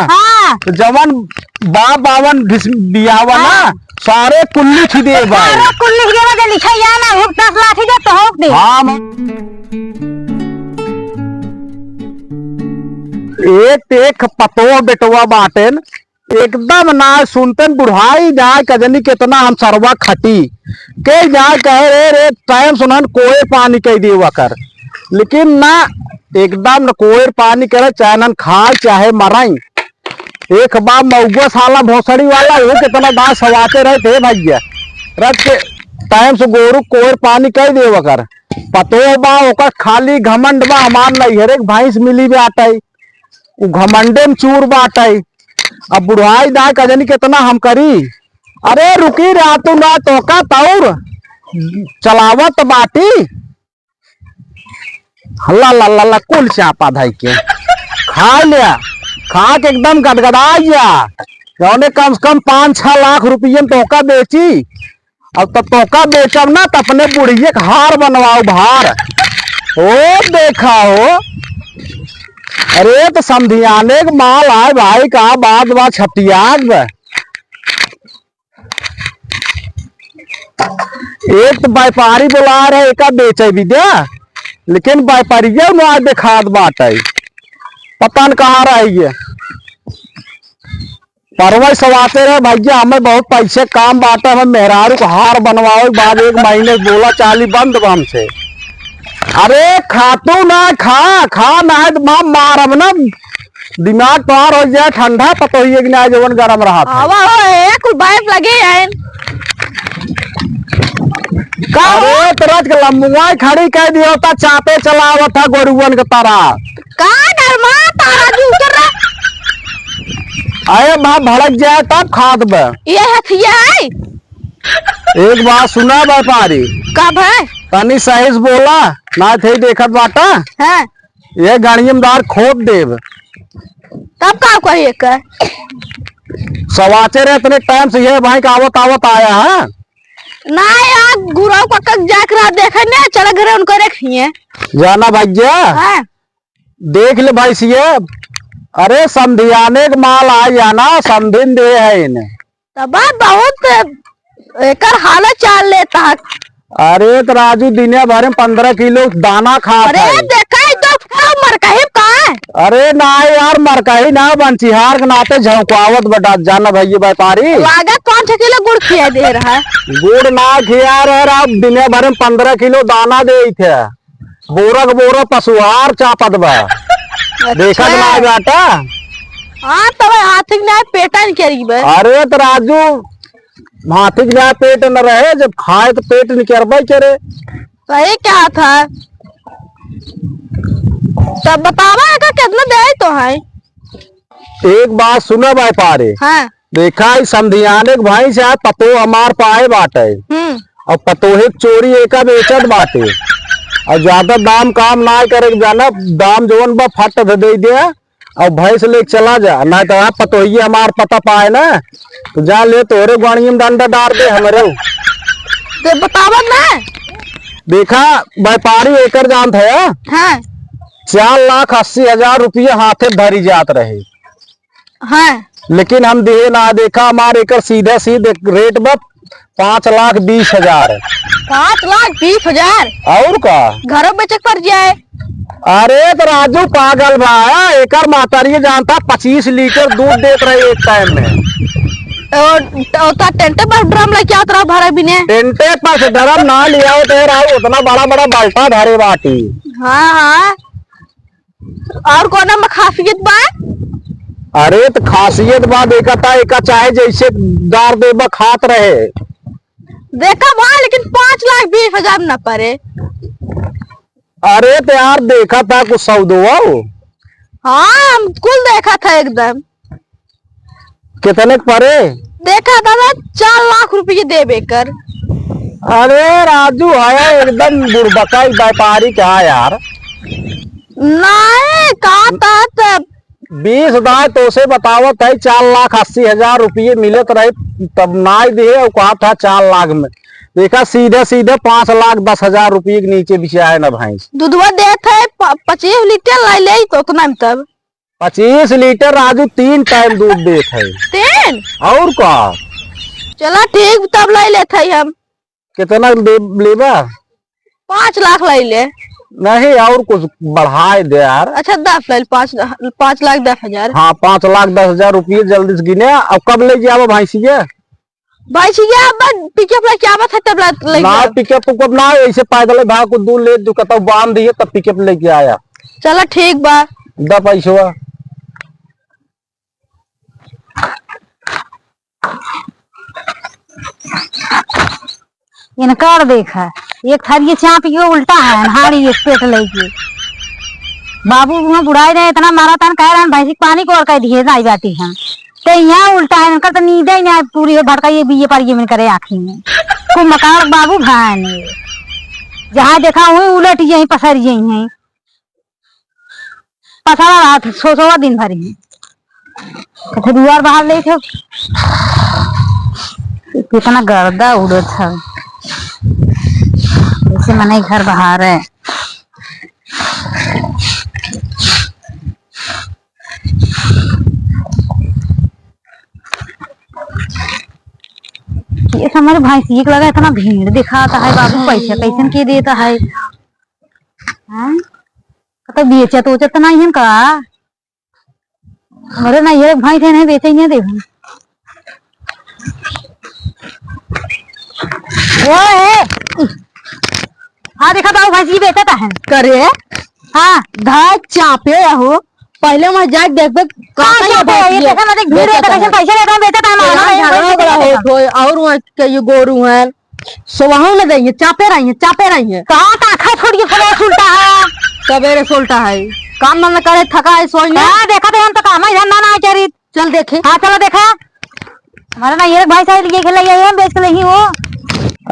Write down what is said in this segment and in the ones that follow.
हाँ। तो जवन बाप बावन बियावा ना सारे कुल्ली खिदे सारे कुल्ली खिदे बजे लिखा या ना हुक 10 लाख दे तो हुक दे। हाँ एक पतो बेटवा बाटेन एकदम ना सुनतन बुढ़ाई जाए कजनी कितना हम सरवा खटी के जाए कहे रे टाइम सुनन कोई पानी कह दिए कर, लेकिन ना एकदम न कोई पानी करे चाहे न खाए चाहे मराई। एक बार मऊगा साला भोसड़ी वाला वो कितना दांत सवाते रहे थे भैया रख के टाइम से गोरू कोई पानी कह दिए कर पतो बा ओकर खाली घमंड बा हमार नहीं हर एक भैंस मिली बाटे वो घमंडे में चूर बाटे। अब बुढ़ाई दाय कजनी कितना हम करी। अरे रुकी रा तू ना तोका तौर चलावत बाटी हल्ला ला ला कुल चापा धाई के खा लिया खा के एकदम गदगदा गया जौने कम से कम 5-6 लाख रुपये तोका बेची। अब तब तोका बेचब ना तो अपने बुढ़िए का हार बनवाओ भार ओ देखा हो। अरे तो समधियाने के माल आए भाई का बात बा छटियाग एक तो व्यापारी बुला रहे एक बेचे भी दे, लेकिन व्यापारियों ने आज दिखात बात है पता न कहाँ रही है परवल सवाते रहे भैया हमें बहुत पैसे काम बांटा हमें मेहरारू को हार बनवाओ बाद 1 महीने बोला चाली बंद बम से। अरे खातू ना खा खा ना है तो मारब ना दिमाग पार हो जाए ठंडा पतो ही कि ना जवन गरम रहा था। कुछ बाइप लगे हैं अरे तुरंत लंबुआ खड़ी कह दिया था चापे चलावा था गोरुवन के तरह का डरमा तारा जी उतर रहा। अरे माँ भड़क जाए तब खाद बे ये हथिया है। एक बात सुना व्यापारी कब है तनी सही से बोला ना थे देखत बाटा है ये गणियमदार खोद देव तब का करिए कर सवाचे रहे इतने टाइम से ये भाई का आवत आवत आया है ना यार गुरु को कब जाकर देखे ना चल घरे उनको रखिए जाना भैया है देख ले भाई सी अरे समधियाने के माल आ जाना समधिन दे है इन्हें तब बहुत एकर हालत चाल लेता है। अरे तो राजू दिने भर में 15 किलो दाना खा अरे देखा तो मरकही का है। अरे ना यार मरकही ना बंसीहार के नाते झोंकावत बटा जाना भैया व्यापारी लागत 5-6 किलो गुड़ खिया दे रहा है। गुड़ ना खिया रहे दिने भर में 15 किलो दाना दे थे बोरक बोरा पशुहार चापत बा देखा ना बेटा। हाँ तब हाथी ना पेटा नहीं करीब। अरे तो राजू हाथी ना पेट न रहे जब खाए तो पेट निकलबे करे सही क्या था तब बतावा का कितना दे तो है। एक बात सुनो व्यापारी हाँ देखा समधियाने के भाई से पतो हमार पाए बाटे और पतोहे चोरी एक बेचत बाटे और ज्यादा दाम काम ना करे जाना दाम जवन बा फट दे दिया और भैंस ले चला जा ना तो आप पतोही हमार पता पाए ना तो जा ले तोरे गाड़ी में डंडा डाल दे हमारे तो बतावा ना देखा व्यापारी एकर जानत है हाँ 4,80,000 रुपये हाथे धरी जात रहे हाँ लेकिन हम दे ना देखा हमारे एकर सीधे सीधे रेट बा 5,20,000 5,20,000 और का घरों बेचक पड़ जाए। अरे तो राजू पागल भाया एकर मातारी जानता 25 लीटर दूध देत रहे एक टाइम में और टेंटे पर ड्रम लेके आता रहा भरा भी ने टेंटे पर ड्रम ना लिया उतना बड़ा बड़ा बाल्टा धरे बाटी। हाँ हाँ और कौन में खासियत बा। अरे तो खासियत बा देखा था एक चाहे जैसे गार देबा खात रहे देखा वहां लेकिन 5,20,000 न पड़े। अरे तो यार देखा था कुछ सौदवा हाँ हम कुल देखा था एकदम कितने परे देखा था ना 4 लाख रुपये देवे कर। अरे राजू है एकदम बुड़बका व्यापारी क्या यार नहीं कहा था 20 दाए तो से बतावत है 4,80,000 रुपये मिलत रहे तब ना दे और कहा था 4 लाख में देखा सीधे सीधे 5,10,000 रुपये के नीचे बिछाए ना भैंस दूधवा देते 25 लीटर ला ले तो उतना में तब 25 लीटर राजू 3 टाइम दूध देत है। 3? और का चला ठीक, तब लाई लेते हैं हम। कितना लेबा? 5 लाख लाई ले। नहीं और कुछ बढ़ाए दे यार। अच्छा 10 लाई, 5 लाख 10,000। हाँ 5,10,000 रुपये जल्दी से गिने। अब कब ले जाओ भैंसिया? भैंसिया अब पिकअप ला क्या बात है, तब लाई ना पिकअप उकअप ना ऐसे पैदल भाग को दूध ले जो कहता बांध दिए तब पिकअप लेके आया। चला ठीक बा। दा पैसा इनकार देखा, एक थारी चाप के उल्टा है हाड़ी एक पेट लेके। बाबू में बुढ़ाई रहे इतना मारा था, कह रहे हैं भैंसी पानी को और कह दिए आई बाती हम तो यहाँ उल्टा है। इनका तो नींद ही नहीं पूरी भड़का ये बीए पर ये में करे आखिर में को मकान बाबू भान जहाँ देखा हुई उलट यही पसर यही है पसारा रात सोचो दिन भर ही कथे दुआर बाहर ले थे कितना गर्दा उड़े था ऐसे मने घर बाहर है। ये हमारे भाई सीख लगा इतना भीड़ दिखाता है बाबू पैसा कैसे के देता है हैं तो बेचा तो उचत नहीं है का हमारे ना ये भाई थे नहीं बेचे नहीं देखो ओ हाँ देखा बाबू भाई बेचता है करे। हाँ धाक चापे हो पहले मैं जाके देख और वहाँ के ये गोरू है सुबह में देंगे चापे रही है कहाँ का छोड़िए उल्टा है सवेरे सोलटा है काम ना करे थका है सोई देखा थे हम तो काम है ना चरित चल देखे। हाँ चलो देखा हमारा ना ये भाई साहब ये खेला ये बेच के नहीं वो।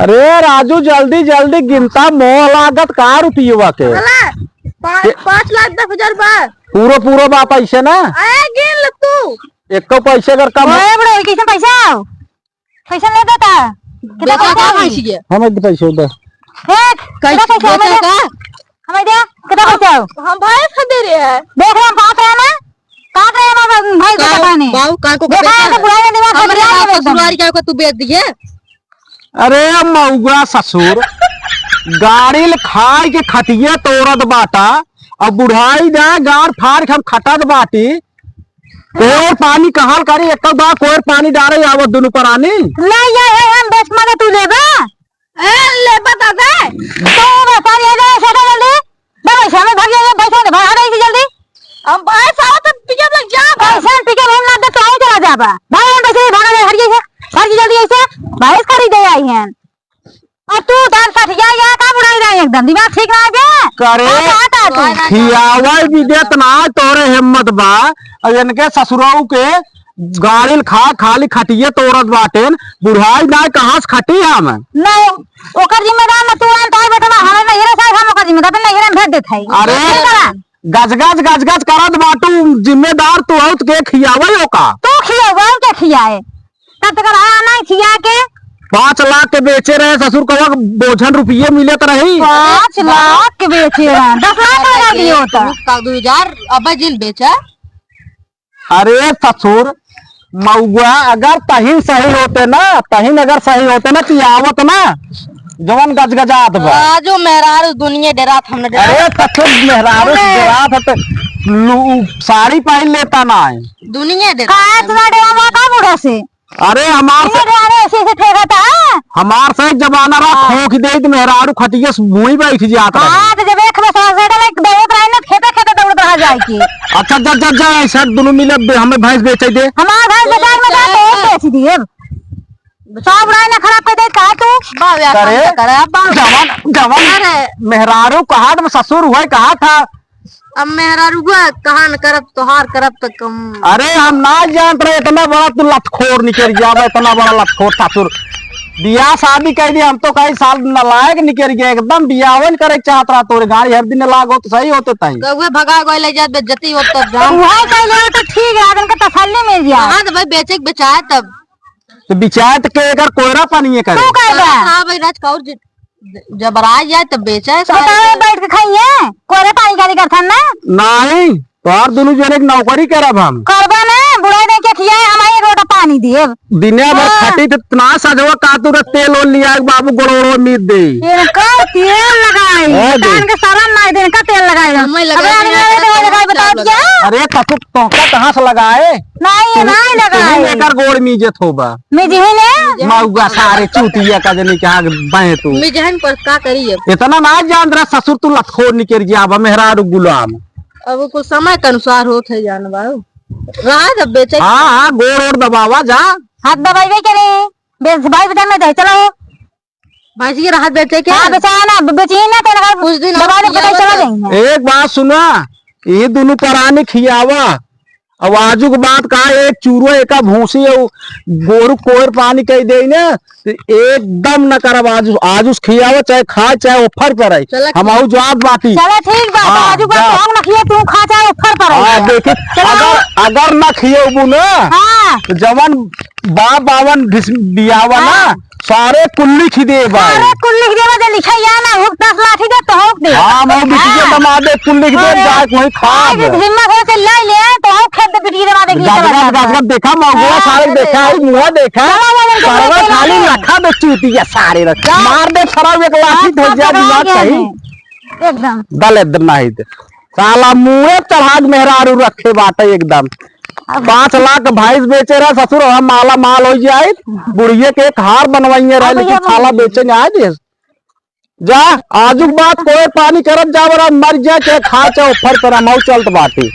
अरे राजू जल्दी जल्दी गिनता मोह लागत का रुपये के 5,10,000 बार पूरा पूरा बात ऐसे ना गिन ल तू एक पैसे अगर कम बड़े कैसे पैसा पैसा ले देता कितना पैसा हमें पैसे उधर कितना पैसा हमें दे कितना पैसा हम भाई खरीदे रहे हैं देख रहे हैं काट रहे हैं ना भाई को बताने बाबू का को देखा है तो बुराई नहीं दिमाग हमरे ससुराल क्या को तू बेच दिए। अरे मऊगा ससुर गाड़ी खाए के खटिए तोड़त बाटा अब बुढ़ाई जाए गाड़ फाड़ के हम खटत बाटी कोर पानी कहल करी एक बार कोर पानी डाले आवत दोनों परानी नहीं ये हम बेच मांगे तू लेबा ले बता दे तो बता ये जा सेटा जल्दी भाई सामने भाग जा पैसा दे भाग आ जल्दी हम भाई साहब तो पिकअप लग जा पैसा पिकअप हम ना दे तो ही चला जाबा भाई हम पैसे भाग जा हट जा भाग जल्दी ऐसे भाई खरीदे आई हैं और तू दान सट जा या का बुढ़ाई रही एकदम दिमाग ठीक ना गया करे खियावा भी देत ना तोरे हिम्मत बा और इनके ससुराऊ के गाड़ी खा खाली खटिए तोड़त बाटेन बुढ़ाई ना कहां से खटी हम नहीं ओकर जिम्मेदार ना तू आन ताई बेटा हमें नहीं रे साहब हम ओकर जिम्मेदार नहीं रे भेज देत है। अरे गजगज करत बाटू जिम्मेदार तू हो के खियावे हो का तू खियावे के खियाए तब तक आया नहीं खिया के 5 लाख के बेचे रहे ससुर कवा बोझन रुपये मिले तो रही 5 लाख के बेचे रहे 10 लाख लगा दिए होता का 2000 अब जिल बेचा। अरे ससुर मऊआ अगर तहिन सही होते ना तहिन अगर सही होते ना तो आवत ना जवन गजगजात बा जो मेहरारू दुनिया डरात हमने डरा। अरे ससुर मेहरारू डरात तो साड़ी पहन लेता ना दुनिया डरा का इतना डरावा का बुढ़ा से अरे हमार ऐसे से ठेकाता हमार से जमाना रहा खोख दे तो मेहरारू खटिया मुंह बैठ जाता हां तो जब एक बस सेटा लाइक दौड़त रहे ना खेते खेते दौड़त रह जाए की। अच्छा जा ऐसा दोनों मिले हमें भैंस बेच दे हमार भैंस बाजार में जाके बेच दिए सब राय ना खराब कर दे का तू करे जवान मेहरारू कहा ससुर हुआ कहा था अब मेहरारू कहा न करब तोहार करब तो कम। अरे हम ना जानत रहे इतना बड़ा तू लतखोर निकल जावा इतना बड़ा लतखोर ससुर बियाह शादी कर दिया हम तो कई साल नलायक निकल गया एकदम बियाहन करे चाहत रहा तोरे गाड़ी हर दिन लागो तो सही होते तई कौवे भगा गए ले जात बेइज्जती हो तब जान वहां कह ले तो ठीक है आदमी का तसल्ली मिल गया। हां तो भाई बेचे के बेचाए तब तो बिचायत के अगर कोयरा पानी करे तू कह दे हां भाई राज कौर जब आ जाए तब बेचा है तो बैठ के खाइए कोरे पानी का करथन ना नहीं तो और दोनों जने के नौकरी करब हम करबा ना बुढ़ाई नहीं के खिया हमारे रोटा पानी दिए दिने भर खटी तो इतना सजवा कातुर तेल ओल लिया बाबू गोड़ो मीत दे इनका तेल लगाई हाँ दे। कान के सारा मार दे इनका तेल लगाई हमें अब लगाई आदमी नहीं, वाले दवाई लगाई बताओ लगाई। क्या अरे कतु तोहका कहाँ से लगाए नहीं नहीं लगाई लेकर गोड़ मीजत होबा मैं जी ने मऊगा सारे चूतिया का जनी क्या बहे तू मैं जहन पर का करी अब इतना ना जान रहा ससुर तू लतखोर निकल गया मेहरारू गुलाम अब कुछ समय के अनुसार होत है जान बाबू रहा जब बेचे हाँ हाँ गोड़ और दबावा जा हाथ दबाई भी करे भाई बेटा में दे चलो भाजी के राहत बेचे क्या हाँ बेचा ना बेची ना तेरा कुछ दिन दबा और दे पता किया चला बता। जाएंगे एक बात सुना ये दोनों परानी खियावा अब आजू के बात कहा एक चूरो एक भूसी गोरु कोर पानी कह दे ना तो एकदम न करब आज उस खियावा चाहे खाए चाहे ऑफर पर आई चला हम आऊ जवाब बाटी चलो ठीक बात हाँ, आजू का जा। कौन रखिए तू खा जाए ऊपर पर हाँ देखे अगर न खियोबू ना हाँ तो जवन बाप बावन बियावा ना सारे कुल्ली खिदे भाई अरे कुल लिख दे बजे लिखा या ना हुक 10 लाठी दे तो हुक दे हाँ मैं बिटिया दमादे कुल्ली खिदे जाए कोई खाब हिम्मत हो से ले ले तो हुक खेत बिटी दे मारे की गदगद गदगद देखा मगुआ सारे देखा है मुआ देखा सरवा खाली रखा दे चूतिया सारे रख मार दे खराब एक लाठी हो जा दिमाग सही एकदम दल एकदम नहीं दे साला मुंह चढ़ाग मेहरारू रखे बाटे एकदम 5 लाख भैंस बेचे रहा ससुर हम माला माल हो जाए बुढ़िए के एक हार बनवाइए रहा लेकिन साला बेचे नहीं आए दे जा आजुक बात कोई पानी करब जा बरा मर जा के खा चाहे ऊपर करा मऊ चलत बाटे